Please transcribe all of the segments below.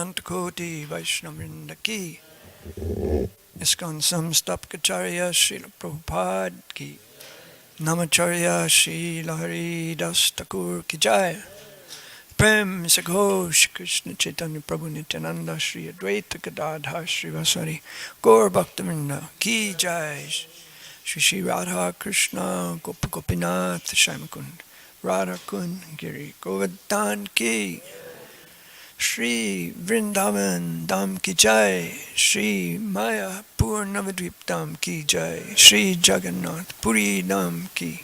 Anantakoti Vaishnavrinda ki, Iskon Samstapkacharya Srila Prabhupada ki, Namacharya Srila Haridas Thakur ki jai. Prem Sakho Shri Krishna Chaitanya Prabhu Nityananda Shri Advaita Gadadhar Shri Vasari Gaur Bhaktivinoda ki jai. Shri Shri Radha Krishna Gopinath Shaimakund Radha Kund Giri Govardhan ki, Shri Vrindavan Dham ki jai, Shri Mayapur Navadvip Dham ki jai, Shri Jagannath Puri Dham ki,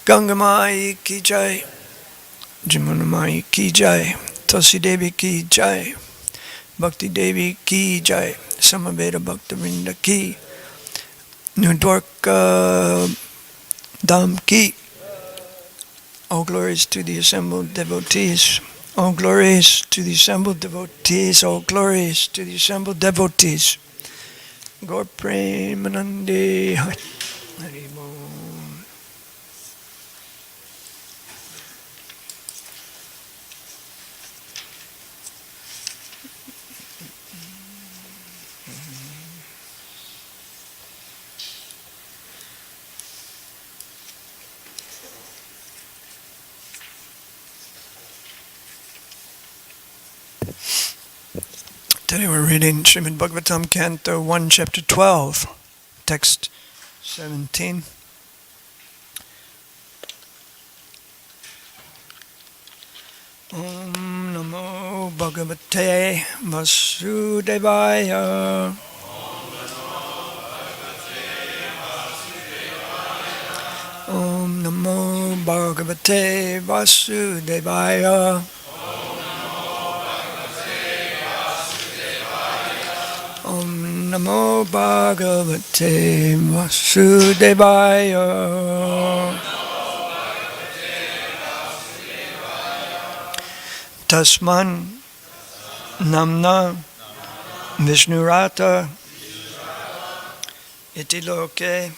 Ganga Mai ki jai, Jamuna Mai ki jai, Tulsi Devi ki jai, Bhakti Devi ki jai, Samaveda Bhaktivinoda ki, New Dwarka Dham ki. All glories to the assembled devotees. All glories to the assembled devotees. All glories to the assembled devotees. Gaur Premanande Hari Bol. Today we're reading Srimad Bhagavatam, Canto 1, Chapter 12, Text 17. Om Namo Bhagavate Vasudevaya. Om Namo Bhagavate Vasudevaya. Om Namo Bhagavate Vasudevaya. Tasman Namna Vishnurata Iti Loke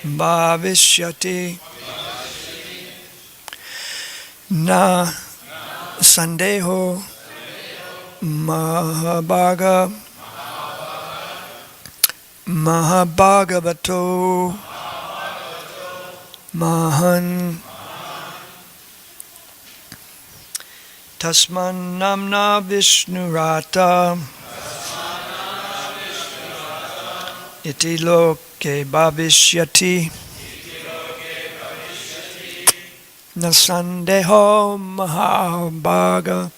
Bhavishyati Na Sandeho Mahabhagavato Mahan Tasman Namna Vishnurata Iti Loke Bhavishyati Nasandeho Mahabhaga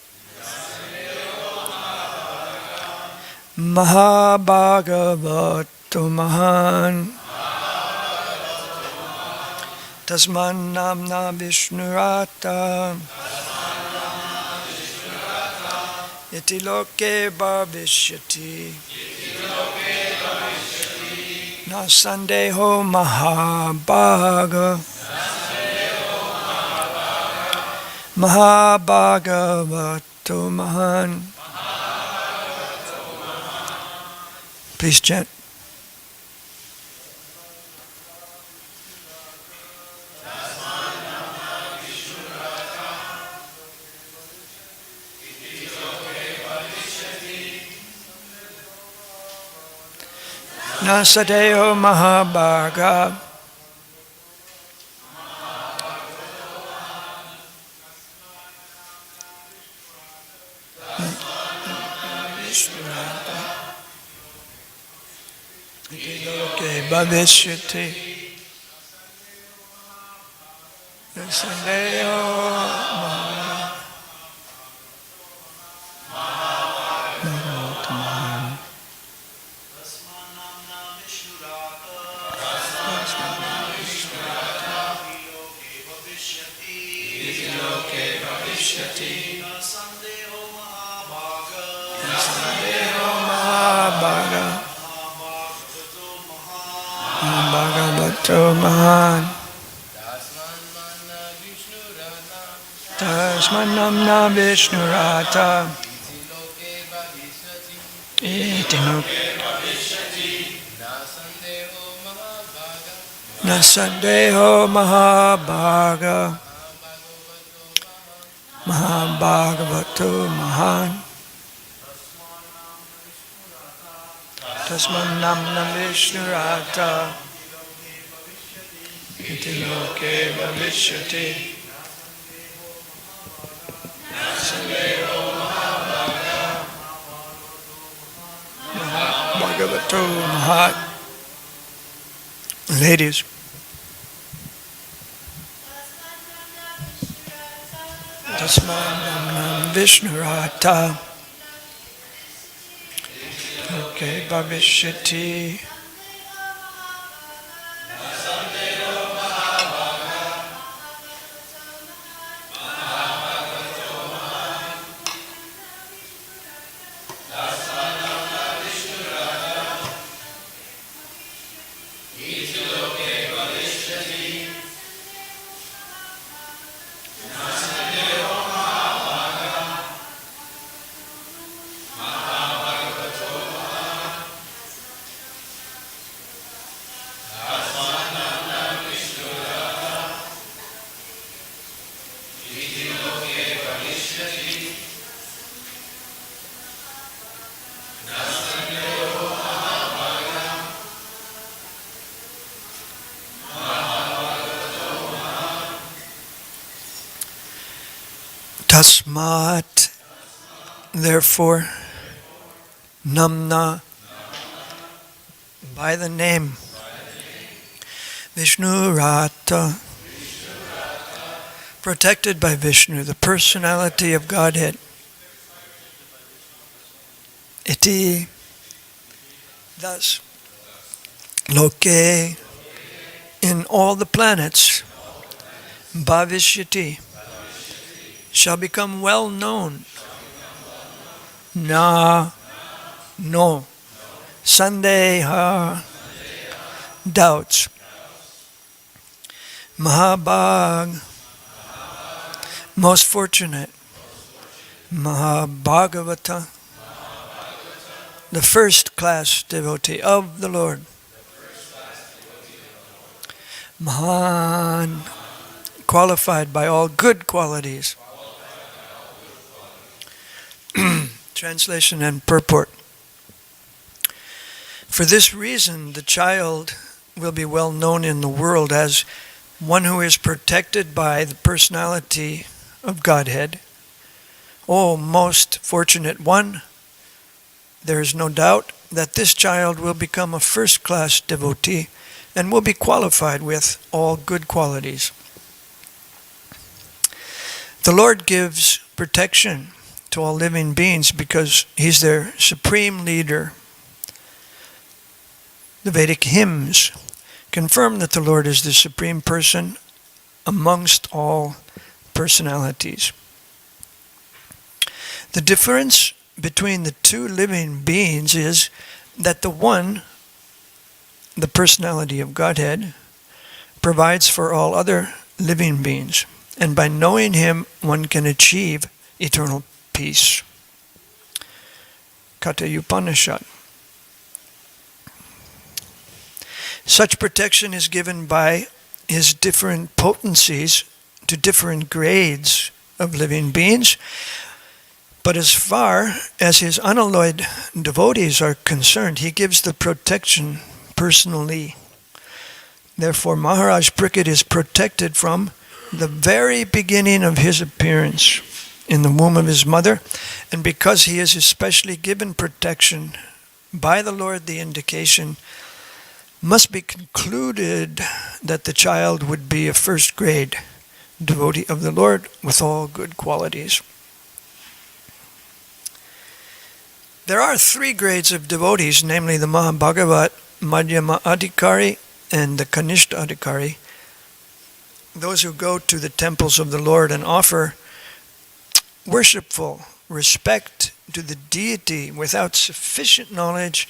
Mahabhagavato Mahan Tasman Namna Vishnurata Iti Loke Bhavishyati Nasandeho Mahabhaga Mahabhagavato Mahan. Please chant. Nasadeo Mahabhaga Bhavishyati Nasandeyo Mahabhaga Bhagavato Mahan Tasman Namna Vishnurata Iti Loke Nasandeho Mahabhaga Mahabhagavato Mahan Tasman Namna Vishnurata Iti Loke Bhavishyati Bhagavato Mahat. Ladies, Tasmanam Vishnurata Okay Bhavishyati Tasmat, therefore, Namna, by the name, Vishnurata, protected by Vishnu, the personality of Godhead. Iti, thus, Loke, in all the planets, Bhavishyati, shall become well known. Na, no. Sandeha, doubts. Mahabhag, most fortunate. Mahabhagavata, the first class devotee of the Lord. Mahan, qualified by all good qualities. Translation and purport. For this reason, the child will be well known in the world as one who is protected by the personality of Godhead. O most fortunate one, there is no doubt that this child will become a first-class devotee and will be qualified with all good qualities. The Lord gives protection to all living beings because He's their supreme leader. The Vedic hymns confirm that the Lord is the supreme person amongst all personalities. The difference between the two living beings is that the one, the personality of Godhead, provides for all other living beings, and by knowing Him one can achieve eternal peace. Katha Upanishad. Such protection is given by His different potencies to different grades of living beings, but as far as His unalloyed devotees are concerned, He gives the protection personally. Therefore, Maharaj Parikshit is protected from the very beginning of his appearance in the womb of his mother, and because he is especially given protection by the Lord, the indication must be concluded that the child would be a first-grade devotee of the Lord with all good qualities. There are three grades of devotees, namely the Mahabhagavat, Madhyama Adhikari, and the Kanishta Adhikari. Those who go to the temples of the Lord and offer worshipful respect to the deity without sufficient knowledge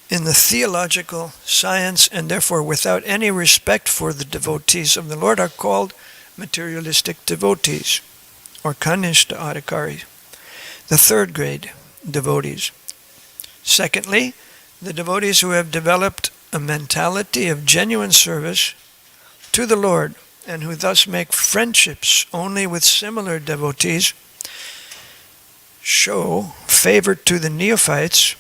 in the theological science and therefore without any respect for the devotees of the Lord are called materialistic devotees, or Kanishta Adhikari, the third grade devotees. Secondly, the devotees who have developed a mentality of genuine service to the Lord and who thus make friendships only with similar devotees, show favor to the neophytes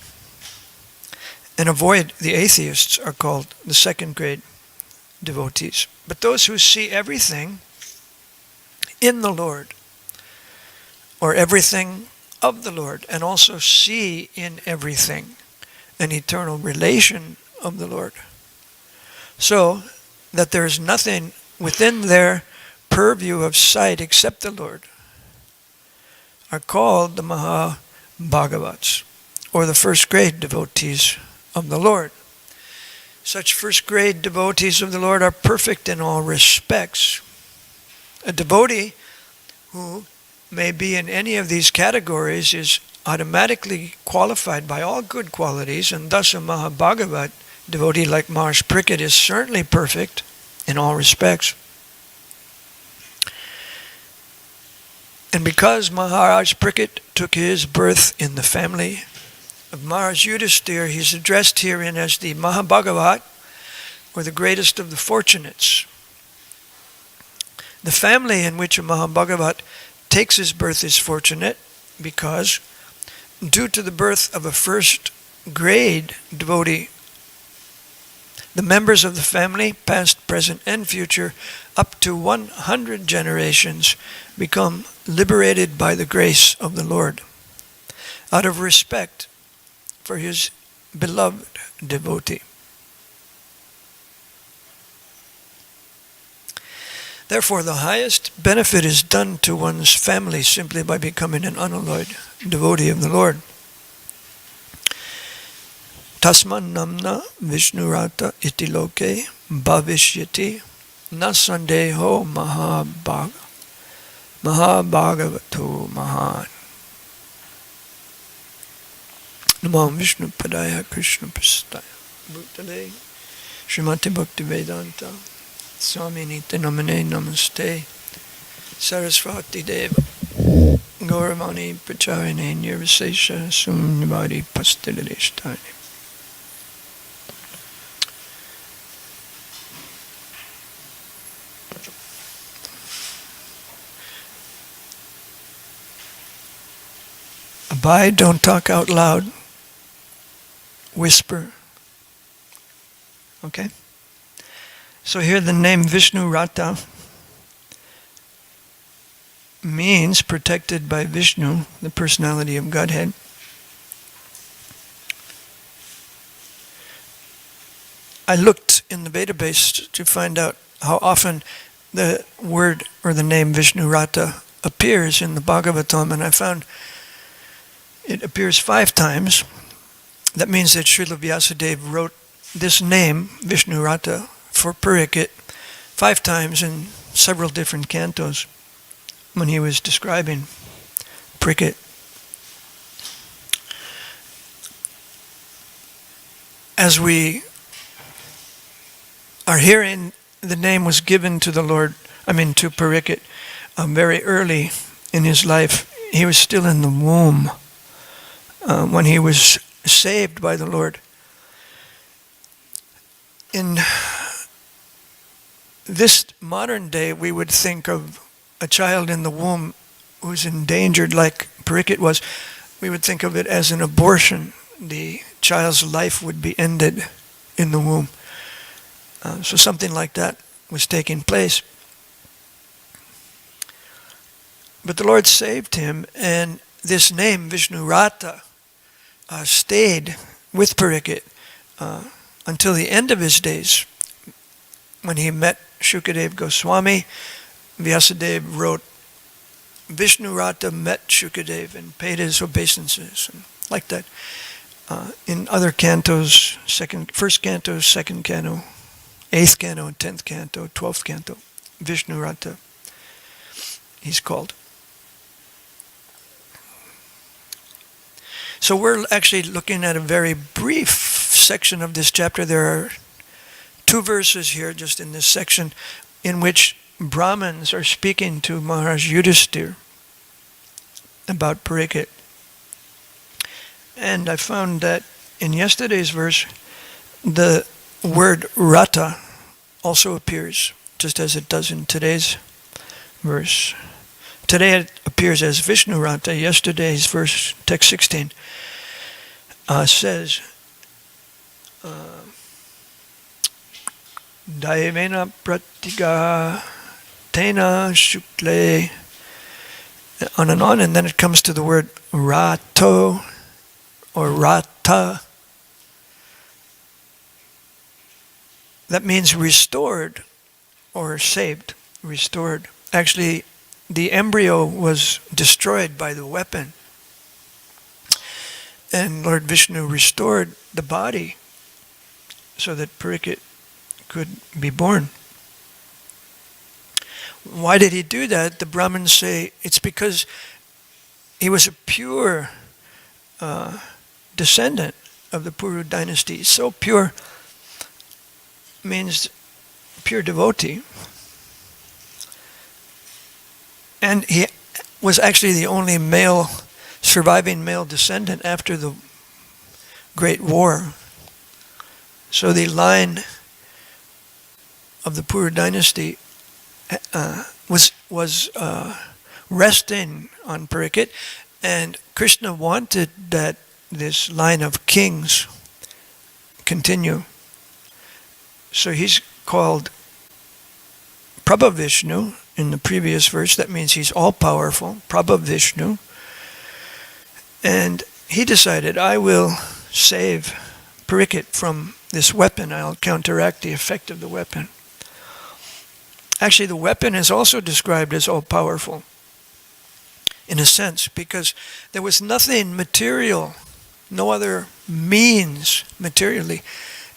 and avoid the atheists are called the second grade devotees. But those who see everything in the Lord, or everything of the Lord, and also see in everything an eternal relation of the Lord, so that there is nothing within their purview of sight except the Lord, are called the Mahabhagavats, or the first grade devotees of the Lord. Such first grade devotees of the Lord are perfect in all respects. A devotee who may be in any of these categories is automatically qualified by all good qualities, and thus a Mahabhagavat devotee like Maharaj Pariksit is certainly perfect in all respects. And because Maharaj Pariksit took his birth in the family of Maharaj Yudhisthira, he's addressed herein as the Mahabhagavat, or the greatest of the fortunates. The family in which a Mahabhagavat takes his birth is fortunate because, due to the birth of a first grade devotee, the members of the family, past, present, and future, up to 100 generations, become liberated by the grace of the Lord, out of respect for his beloved devotee. Therefore, the highest benefit is done to one's family simply by becoming an unalloyed devotee of the Lord. Tasman namna Vishnurata iti loke bhavishyati na sandeho mahabhagavato mahan. Namo Vishnu Padaya Krishna Prastaya Bhutale Srimati Bhakti Vedanta Swami Nitya Namane Namaste Sarasvati Deva Gauravani Pracharine Nirvisesha Sunyavadi Pastilideshtani. Abide, don't talk out loud. Whisper. Okay? So here the name Vishnu Rata means protected by Vishnu, the personality of Godhead. I looked in the database to find out how often the word or the name Vishnu Rata appears in the Bhagavatam, and I found it appears 5 times. That means that Srila Vyasadeva wrote this name, Vishnu Rata, for Pariksit 5 times in several different cantos when he was describing Pariksit. As we are hearing, the name was given to to Pariksit very early in his life. He was still in the womb when he was saved by the Lord. In this modern day, we would think of a child in the womb who's endangered like Pariksit was. We would think of it as an abortion. The child's life would be ended in the womb. So something like that was taking place. But the Lord saved him, and this name, Vishnu Rata, stayed with Pariksit until the end of his days. When he met Shukadeva Goswami, Vyasadeva wrote, Vishnu Rata met Shukadeva and paid his obeisances, and like that. In other cantos, first canto, second canto, 8th canto, 10th canto, 12th canto, Vishnu Rata, he's called. So we're actually looking at a very brief section of this chapter. There are 2 verses here just in this section in which Brahmins are speaking to Maharaj Yudhisthira about Pariksit. And I found that in yesterday's verse, the word Rata also appears just as it does in today's verse. Today it appears as Vishnu Rata. Yesterday's verse, text 16, says, Daivena pratiga tena shukle, on, and then it comes to the word rato or rata. That means restored or saved, restored. Actually, the embryo was destroyed by the weapon. And Lord Vishnu restored the body so that Parikshit could be born. Why did he do that? The Brahmins say it's because he was a pure descendant of the Puru dynasty. So pure means pure devotee. And he was actually the only surviving male descendant after the Great War. So the line of the Puru dynasty was resting on Parikshit, and Krishna wanted that this line of kings continue. So he's called Prabhu Vishnu in the previous verse. That means he's all-powerful, Prabhu Vishnu. And he decided, I will save Parikshit from this weapon. I'll counteract the effect of the weapon. Actually, the weapon is also described as all-powerful, in a sense, because there was nothing material, no other means materially,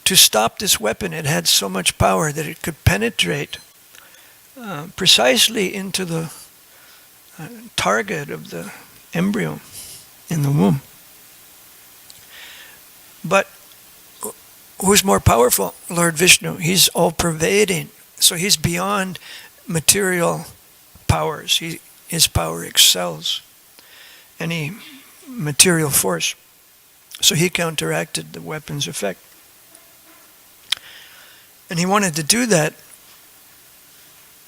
to stop this weapon. It had so much power that it could penetrate precisely into the target of the embryo in the womb. But who's more powerful? Lord Vishnu. He's all-pervading. So he's beyond material powers. His power excels any material force. So he counteracted the weapon's effect. And he wanted to do that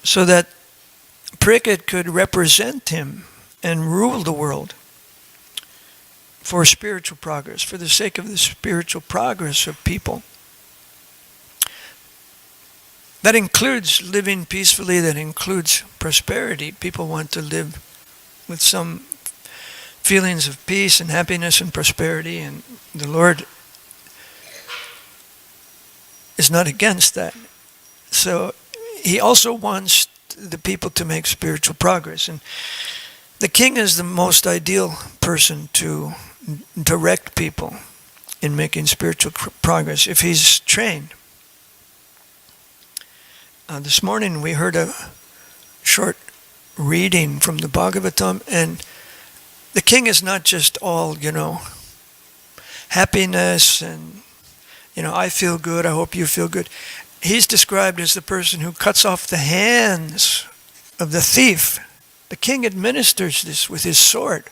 so that Parikshit could represent him and rule the world for spiritual progress, for the sake of the spiritual progress of people. That includes living peacefully, that includes prosperity. People want to live with some feelings of peace and happiness and prosperity, and the Lord is not against that. So he also wants the people to make spiritual progress. And the king is the most ideal person to direct people in making spiritual progress if he's trained. This morning we heard a short reading from the Bhagavatam, and the king is not just all, happiness and, I feel good, I hope you feel good. He's described as the person who cuts off the hands of the thief. The king administers this with his sword.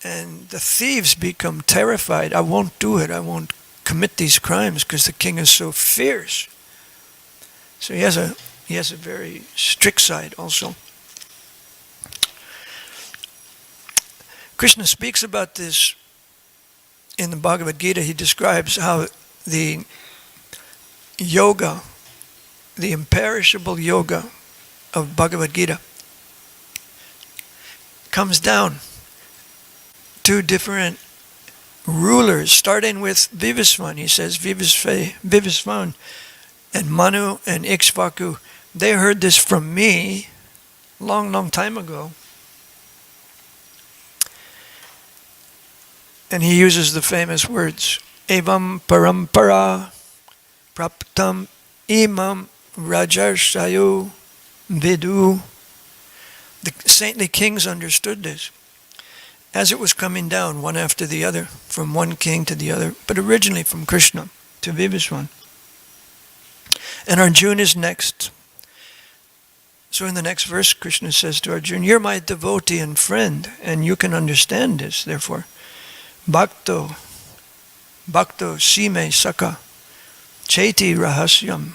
And the thieves become terrified. I won't do it. I won't commit these crimes because the king is so fierce. So he has a very strict side also. Krishna speaks about this in the Bhagavad Gita. He describes how the yoga, the imperishable yoga of Bhagavad Gita, comes down to different rulers, starting with Vivasvan. He says, Vivasvan and Manu and Ikshvaku, they heard this from me long, long time ago. And he uses the famous words, Evam parampara praptam imam rajarshayu vidu. The saintly kings understood this as it was coming down one after the other, from one king to the other, but originally from Krishna to Vivasvan. And Arjuna is next. So in the next verse, Krishna says to Arjuna, you're my devotee and friend, and you can understand this, therefore. Bhakto sime saka cheti rahasyam.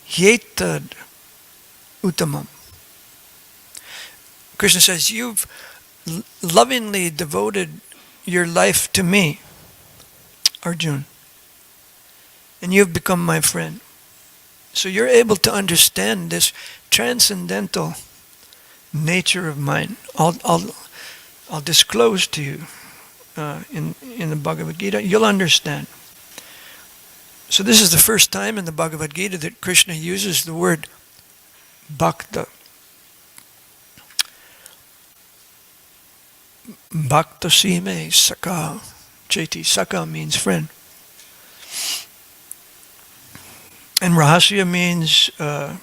Hyetad uttamam. Krishna says, you've lovingly devoted your life to me, Arjuna, and you've become my friend. So you're able to understand this transcendental nature of mine. I'll disclose to you in the Bhagavad Gita. You'll understand. So this is the first time in the Bhagavad Gita that Krishna uses the word bhakta. Bhakta sime saka. Cheti, saka means friend. And rahasya means, and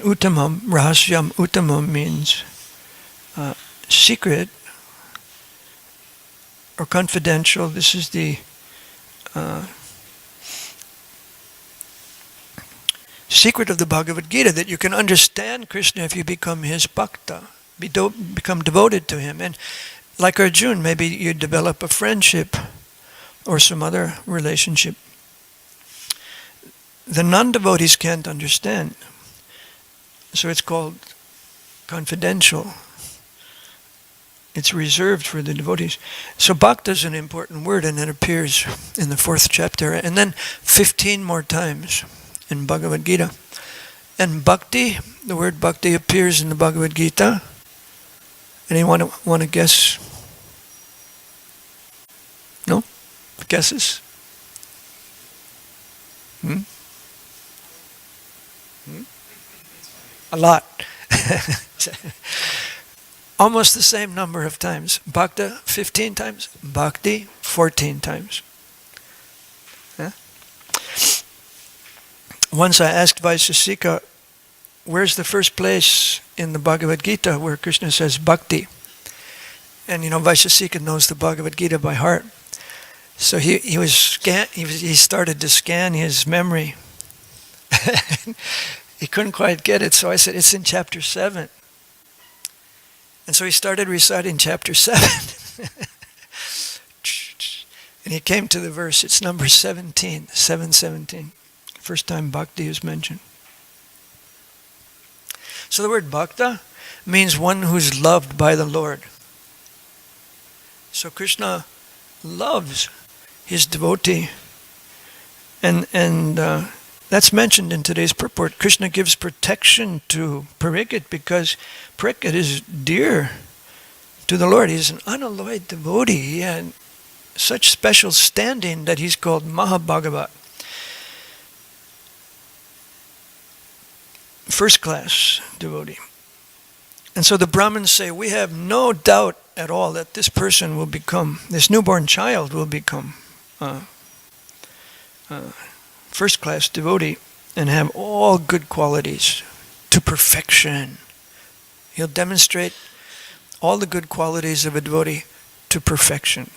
uttamam, rahasyam uttamam means secret or confidential. This is the secret of the Bhagavad Gita, that you can understand Krishna if you become his bhakta, become devoted to him. And like Arjuna, maybe you develop a friendship or some other relationship. The non-devotees can't understand. So it's called confidential. It's reserved for the devotees. So bhakta is an important word, and it appears in the 4th chapter, and then 15 more times in Bhagavad Gita. And bhakti, the word bhakti appears in the Bhagavad Gita. Anyone want to guess? No? Guesses? A lot. Almost the same number of times. Bhakta 15 times, bhakti 14 times. Huh? Once I asked Vaisesika, where's the first place in the Bhagavad Gita where Krishna says bhakti? And Vaisesika knows the Bhagavad Gita by heart. So he started to scan his memory. He couldn't quite get it, so I said, it's in chapter 7. And so he started reciting chapter 7. And he came to the verse, it's number 17, 717. First time bhakti is mentioned. So the word bhakta means one who's loved by the Lord. So Krishna loves his devotee. And that's mentioned in today's purport. Krishna gives protection to Parikshit because Parikshit is dear to the Lord. He's an unalloyed devotee. He had such special standing that he's called Mahabhagavat. First class devotee. And so the Brahmins say, we have no doubt at all that this person will become, this newborn child will become first-class devotee and have all good qualities to perfection. He'll demonstrate all the good qualities of a devotee to perfection.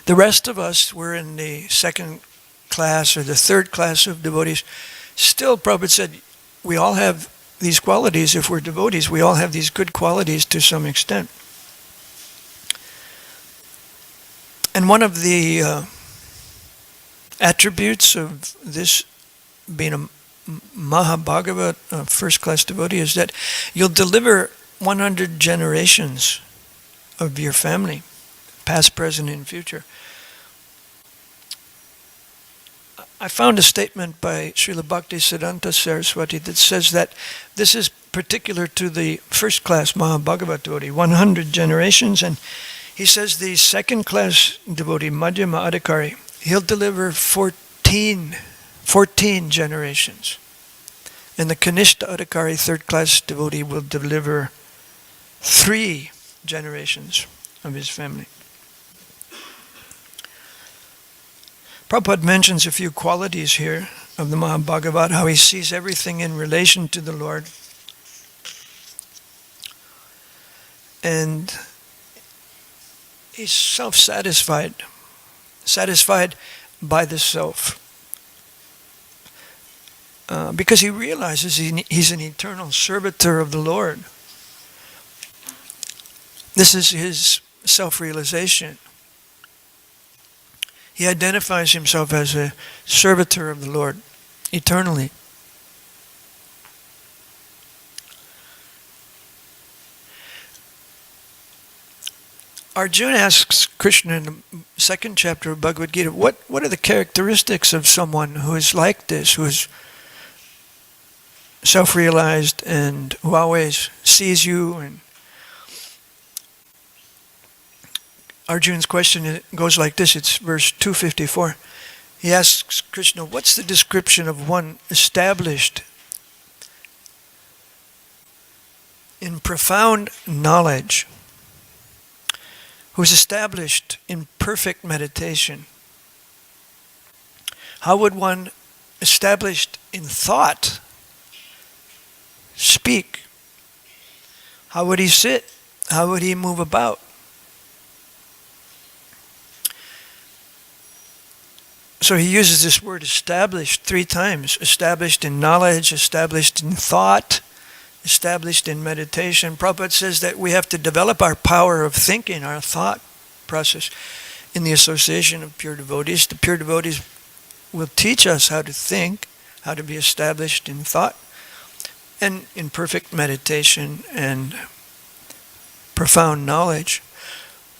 The rest of us, we're in the second class or the third class of devotees. Still, Prabhupada said, we all have these qualities. If we're devotees, we all have these good qualities to some extent. And one of the attributes of this being a Mahabhagavat, first-class devotee, is that you'll deliver 100 generations of your family, past, present, and future. I found a statement by Srila Bhaktisiddhanta Saraswati that says that this is particular to the first-class Mahabhagavat devotee, 100 generations, and he says the second-class devotee, Madhyama Adhikari, he'll deliver 14 generations. And the Kanishta Adhikari, third-class devotee, will deliver 3 generations of his family. Prabhupada mentions a few qualities here of the Mahabhagavat, how he sees everything in relation to the Lord. And he's self-satisfied, satisfied by the self. Because he realizes he's an eternal servitor of the Lord. This is his self-realization. He identifies himself as a servitor of the Lord eternally. Arjuna asks Krishna in the second chapter of Bhagavad Gita, what are the characteristics of someone who is like this, who is self-realized and who always sees you? And Arjuna's question goes like this, it's verse 254. He asks Krishna, what's the description of one established in profound knowledge, who's established in perfect meditation? How would one established in thought speak? How would he sit? How would he move about? So he uses this word established 3 times. Established in knowledge, established in thought, established in meditation. Prabhupada says that we have to develop our power of thinking, our thought process, in the association of pure devotees. The pure devotees will teach us how to think, how to be established in thought, and in perfect meditation and profound knowledge.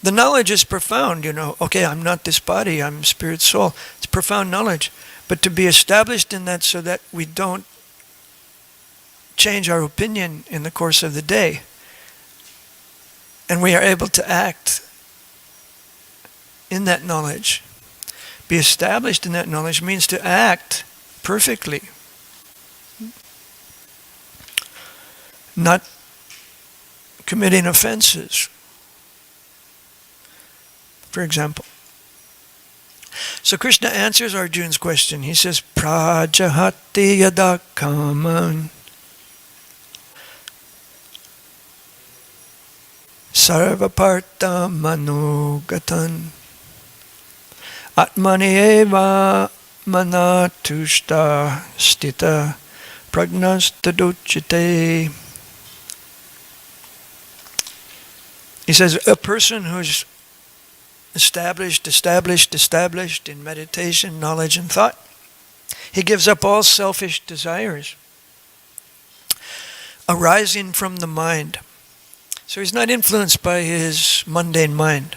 The knowledge is profound, Okay, I'm not this body, I'm spirit soul. It's profound knowledge. But to be established in that so that we don't change our opinion in the course of the day, and we are able to act in that knowledge. Be established in that knowledge means to act perfectly, not committing offenses, for example. So Krishna answers Arjuna's question. He says, Prajahati yada kaman sarvaparta manogatan atmani eva manatushta stita pragnastaduchite. He says, a person who's established in meditation, knowledge, and thought, he gives up all selfish desires arising from the mind. So he's not influenced by his mundane mind.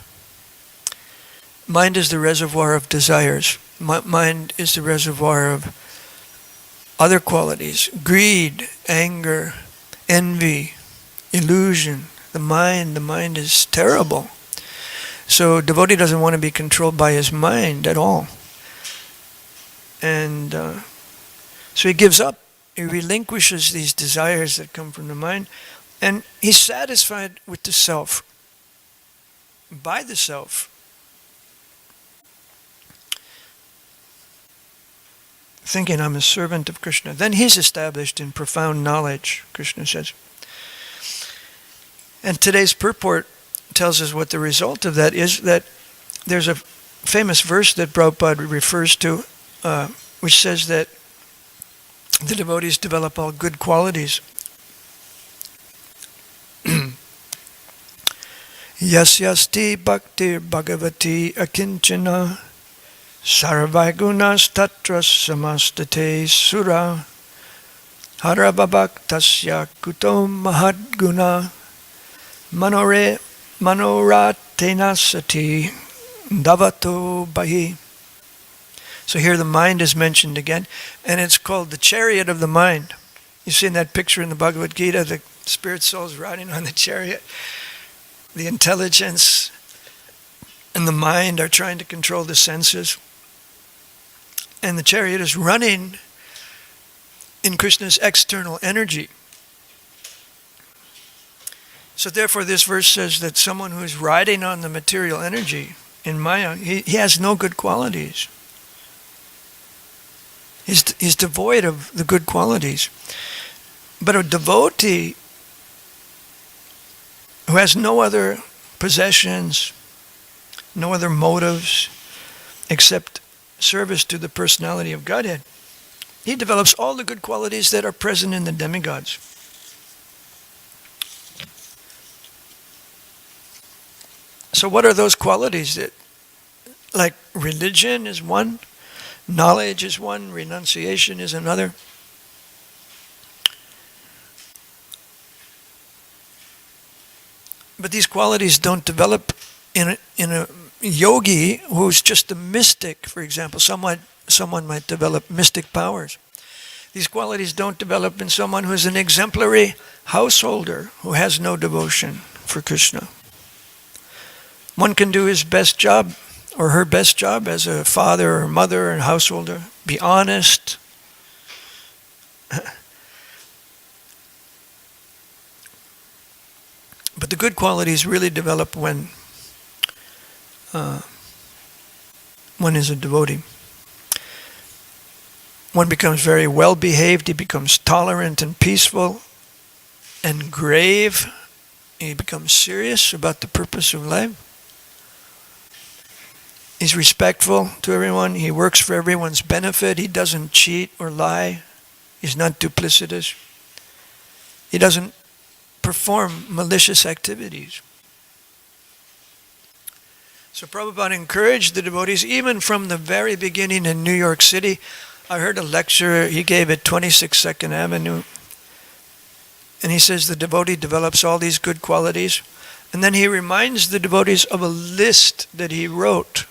Mind is the reservoir of desires. Mind is the reservoir of other qualities: greed, anger, envy, illusion. The mind is terrible. So devotee doesn't want to be controlled by his mind at all. And so he gives up, he relinquishes these desires that come from the mind, and he's satisfied with the self, by the self. Thinking I'm a servant of Krishna. Then he's established in profound knowledge, Krishna says. And today's purport tells us what the result of that is, that there's a famous verse that Prabhupada refers to, which says that the devotees develop all good qualities. Yasyasti bhaktir bhagavati akinchana sarvagunas tatra samastate sura harabhaktasya kuto mahadguna manoratena sati davato bahi. So here the mind is mentioned again, and it's called the chariot of the mind. You've seen that picture in the Bhagavad Gita, the spirit souls riding on the chariot. The intelligence and the mind are trying to control the senses. And the chariot is running in Krishna's external energy. So therefore this verse says that someone who is riding on the material energy in Maya, he has no good qualities. He's devoid of the good qualities. But a devotee who has no other possessions, no other motives, except service to the personality of Godhead, he develops all the good qualities that are present in the demigods. So what are those qualities that like religion is one, knowledge is one, renunciation is another. But these qualities don't develop in a yogi who's just a mystic, for example. Someone might develop mystic powers. These qualities don't develop in someone who's an exemplary householder who has no devotion for Krishna. One can do his best job or her best job as a father or mother or householder, be honest. But the good qualities really develop when one is a devotee. One becomes very well behaved, he becomes tolerant and peaceful and grave. He becomes serious about the purpose of life. He's respectful to everyone, he works for everyone's benefit, he doesn't cheat or lie, he's not duplicitous. He doesn't perform malicious activities. So Prabhupada encouraged the devotees, even from the very beginning in New York City. I heard a lecture he gave at 26 2nd Avenue, and he says the devotee develops all these good qualities, and then he reminds the devotees of a list that he wrote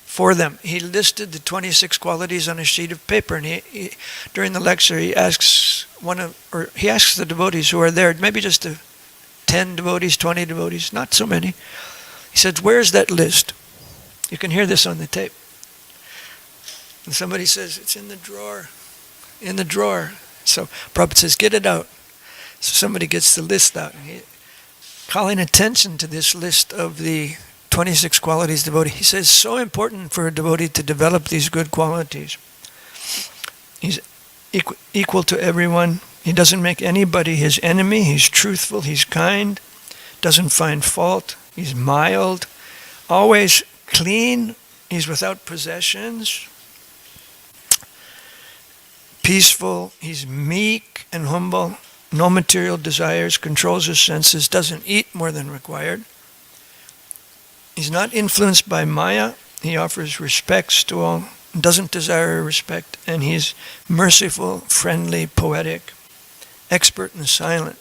for them. He listed the 26 qualities on a sheet of paper, and he during the lecture he asks the devotees who are there, maybe just 10 devotees, 20 devotees, not so many. He said, "Where's that list?" You can hear this on the tape. And somebody says, "It's in the drawer." In the drawer. So Prabhupada says, "Get it out." So somebody gets the list out. And calling attention to this list of the 26 qualities devotee. He says, so important for a devotee to develop these good qualities. He's equal to everyone. He doesn't make anybody his enemy. He's truthful. He's kind. Doesn't find fault. He's mild. Always clean. He's without possessions. Peaceful. He's meek and humble. No material desires. Controls his senses. Doesn't eat more than required. He's not influenced by Maya. He offers respects to all. Doesn't desire respect. And he's merciful, friendly, poetic. Expert and silent.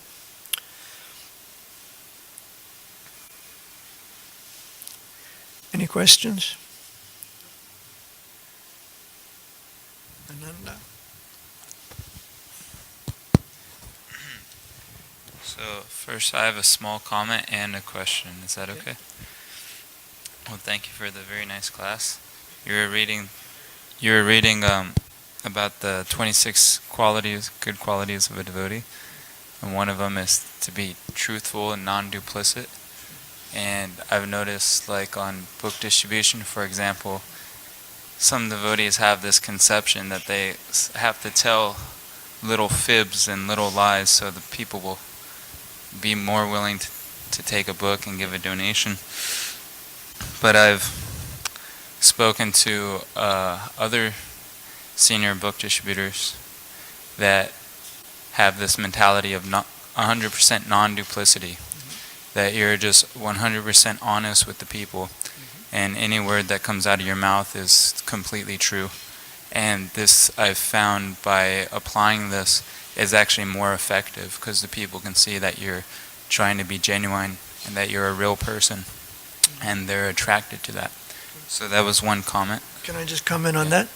Any questions? Ananda? So first I have a small comment and a question. Is that okay? Well, thank you for the very nice class. You were reading about the 26 good qualities of a devotee, and one of them is to be truthful and non-duplicit. And I've noticed, like on book distribution, for example, some devotees have this conception that they have to tell little fibs and little lies so the people will be more willing to take a book and give a donation. But I've spoken to other senior book distributors that have this mentality of 100% non-duplicity, that you're just 100% honest with the people, and any word that comes out of your mouth is completely true. And this, I've found, by applying this, is actually more effective, because the people can see that you're trying to be genuine and that you're a real person, and they're attracted to that. So that was one comment. Can I just comment on that?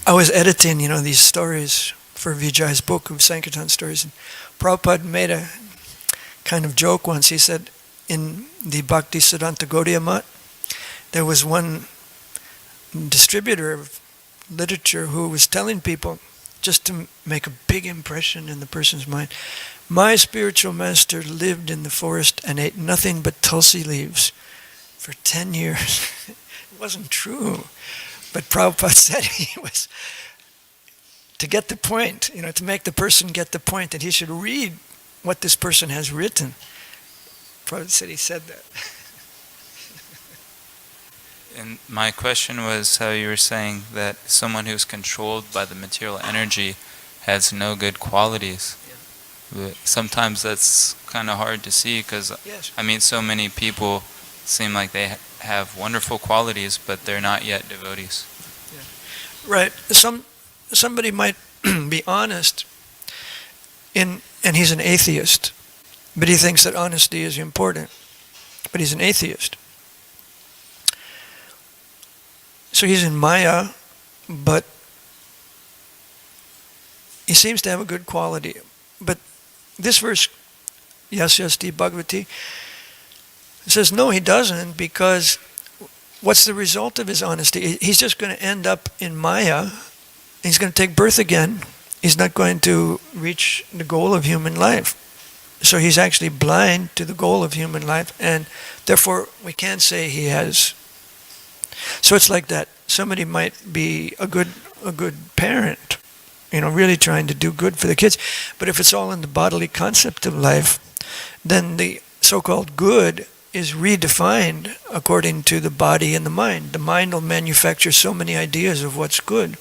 I was editing, these stories for Vijay's book of Sankirtan stories, and Prabhupada made a kind of joke once. He said, in the Bhakti Siddhanta Gaudiya Math, there was one distributor of literature who was telling people, just to make a big impression in the person's mind, my spiritual master lived in the forest and ate nothing but tulsi leaves for 10 years. It wasn't true. But Prabhupada said he was, to get the point, to make the person get the point, that he should read what this person has written. Prabhupada said he said that. And my question was how you were saying that someone who's controlled by the material energy has no good qualities. Yeah. But sometimes that's kind of hard to see, because yes. I meet so many people seem like they have wonderful qualities, but they're not yet devotees. Right. Somebody might be honest, and he's an atheist, but he thinks that honesty is important. But he's an atheist. So he's in Maya, but he seems to have a good quality. But this verse, Yasyasti Bhagavati, says no, he doesn't, because what's the result of his honesty? He's just going to end up in Maya. He's going to take birth again. He's not going to reach the goal of human life. So he's actually blind to the goal of human life, and therefore we can't say he has. So it's like that. Somebody might be a good parent, really trying to do good for the kids, but if it's all in the bodily concept of life, then the so-called good is redefined according to the body and the mind. The mind will manufacture so many ideas of what's good.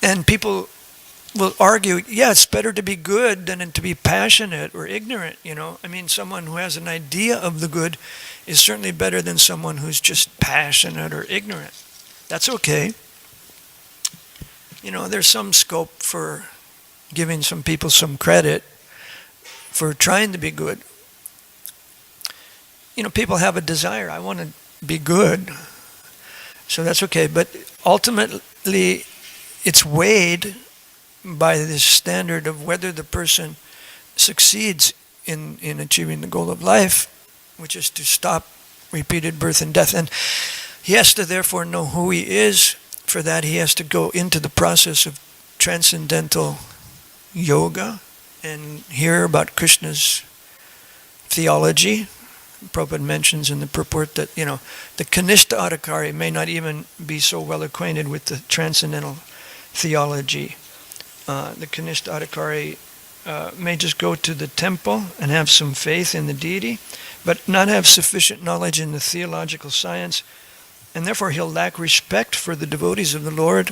And people will argue, yeah, it's better to be good than to be passionate or ignorant, someone who has an idea of the good is certainly better than someone who's just passionate or ignorant. That's okay. There's some scope for giving some people some credit for trying to be good. People have a desire. I want to be good. So that's okay. But ultimately, it's weighed by this standard of whether the person succeeds in achieving the goal of life, which is to stop repeated birth and death. And he has to therefore know who he is. For that, he has to go into the process of transcendental yoga and hear about Krishna's theology. Prabhupada mentions in the purport that, the Kanishta Adhikari may not even be so well acquainted with the transcendental theology. The Kanishta Adhikari may just go to the temple and have some faith in the deity, but not have sufficient knowledge in the theological science, and therefore he'll lack respect for the devotees of the Lord.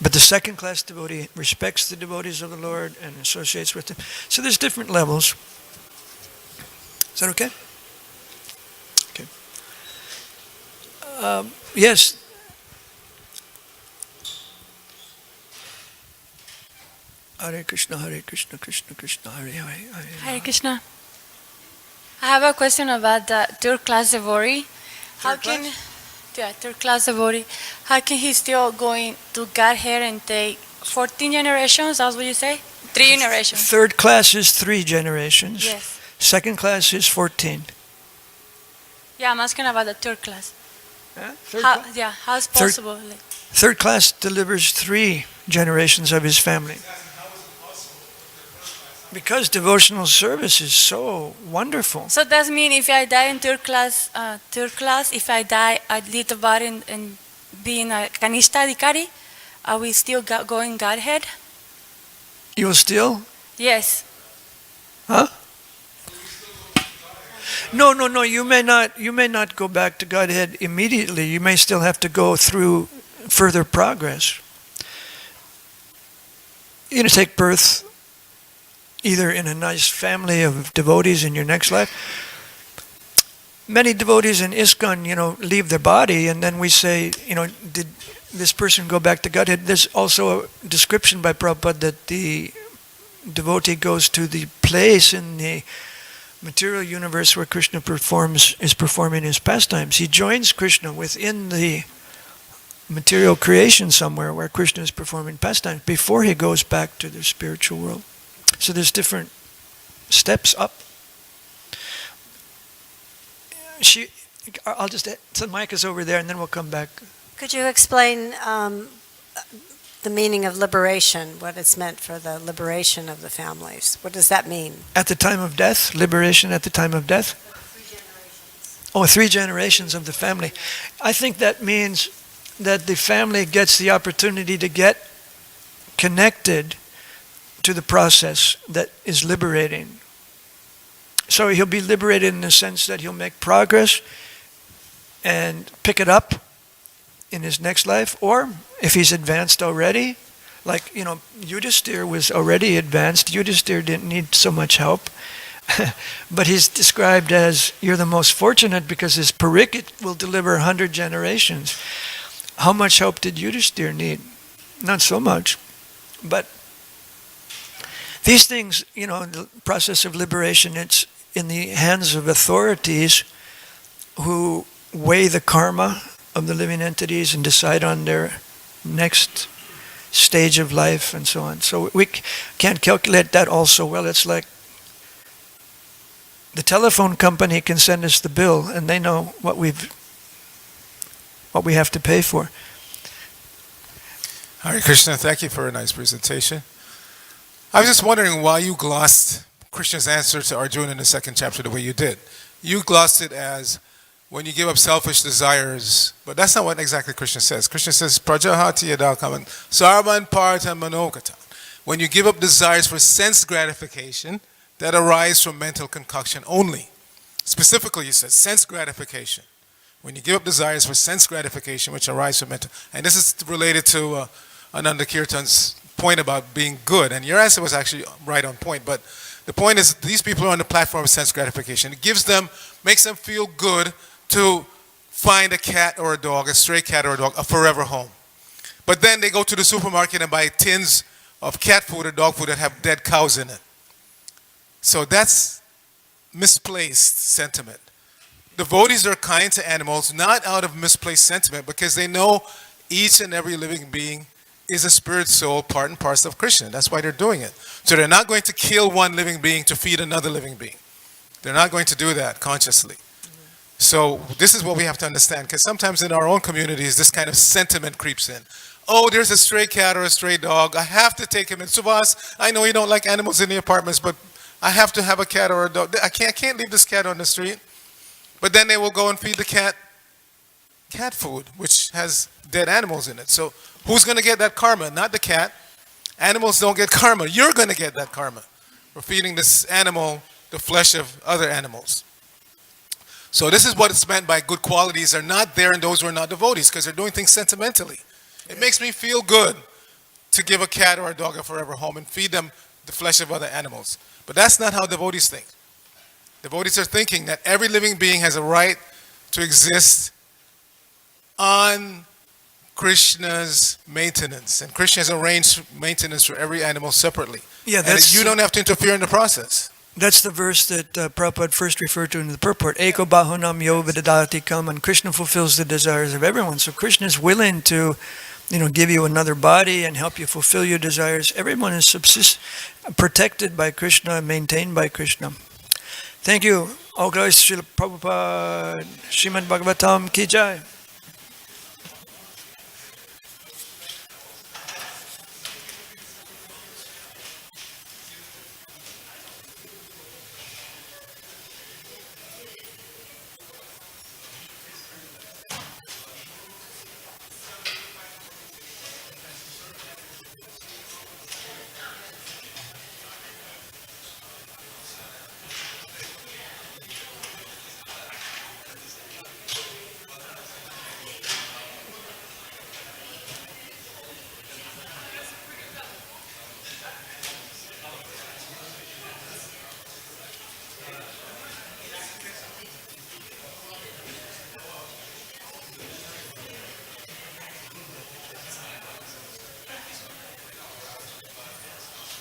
But the second-class devotee respects the devotees of the Lord and associates with them. So there's different levels. Is that okay? Okay. Yes. Hare Krishna, Krishna Krishna, Hare Hare. Hare Krishna. I have a question about the third class devotee. Third class devotee. How can he still going to Godhead and take 14 generations? That's what you say? 3 generations. Third class is 3 generations. Yes. Second class is 14. Yeah, I'm asking about the third class. How is possible? Third class delivers 3 generations of his family. Because devotional service is so wonderful. So does mean if I die in third class, if I die, I leave the body and being a Kanishta Adhikari, are we still going Godhead? You will still? Yes. Huh? No. You may not go back to Godhead immediately. You may still have to go through further progress. You're going to take birth either in a nice family of devotees in your next life. Many devotees in ISKCON, leave their body, and then we say, did this person go back to Godhead? There's also a description by Prabhupada that the devotee goes to the place in the material universe where Krishna is performing his pastimes. He joins Krishna within the material creation somewhere where Krishna is performing pastimes before he goes back to the spiritual world. So there's different steps up. I'll just, so the mic is over there and then we'll come back. Could you explain the meaning of liberation, what it's meant for the liberation of the families? What does that mean? At the time of death, liberation at the time of death? 3 generations. 3 generations of the family. I think that means that the family gets the opportunity to get connected to the process that is liberating. So he'll be liberated in the sense that he'll make progress and pick it up in his next life, or if he's advanced already, like Yudhisthira was already advanced. Yudhisthira didn't need so much help. But he's described as you're the most fortunate because his parikit will deliver 100 generations. How much help did Yudhishthira need? Not so much. But these things, the process of liberation, it's in the hands of authorities who weigh the karma of the living entities and decide on their next stage of life and so on. So we can't calculate that all so well. It's like the telephone company can send us the bill and they know what we have to pay for. Hare Krishna, thank you for a nice presentation. I was just wondering why you glossed Krishna's answer to Arjuna in the second chapter the way you did. You glossed it as when you give up selfish desires, but that's not what exactly Krishna says. Krishna says, Prajahati yadakaman sarvan partha manokata. When you give up desires for sense gratification that arise from mental concoction only. Specifically, he says sense gratification. When you give up desires for sense gratification which arise from mental, and this is related to Ananda Kirtan's point about being good, and your answer was actually right on point, but the point is these people are on the platform of sense gratification. It makes them feel good to find a cat or a dog, a stray cat or a dog, a forever home. But then they go to the supermarket and buy tins of cat food or dog food that have dead cows in it. So that's misplaced sentiment. Devotees are kind to animals not out of misplaced sentiment because they know each and every living being is a spirit soul, part and parcel of Krishna. That's why they're doing it. So they're not going to kill one living being to feed another living being. They're not going to do that consciously. So this is what we have to understand, because sometimes in our own communities this kind of sentiment creeps in. Oh, there's a stray cat or a stray dog. I have to take him in. Subhas, I know you don't like animals in the apartments, but I have to have a cat or a dog. I can't leave this cat on the street. But then they will go and feed the cat food, which has dead animals in it. So who's going to get that karma? Not the cat. Animals don't get karma. You're going to get that karma for feeding this animal the flesh of other animals. So this is what it's meant by good qualities are not there in those who are not devotees, because they're doing things sentimentally. It makes me feel good to give a cat or a dog a forever home and feed them the flesh of other animals. But that's not how devotees think. Devotees are thinking that every living being has a right to exist on Krishna's maintenance. And Krishna has arranged maintenance for every animal separately. Yeah, and you don't have to interfere in the process. That's the verse that Prabhupada first referred to in the purport. Eko bahunam yo vidadati kam, and Krishna fulfills the desires of everyone. So Krishna is willing to, give you another body and help you fulfill your desires. Everyone is protected by Krishna, maintained by Krishna. Thank you. All glories to Srila Prabhupada. Srimad Bhagavatam Ki Jai.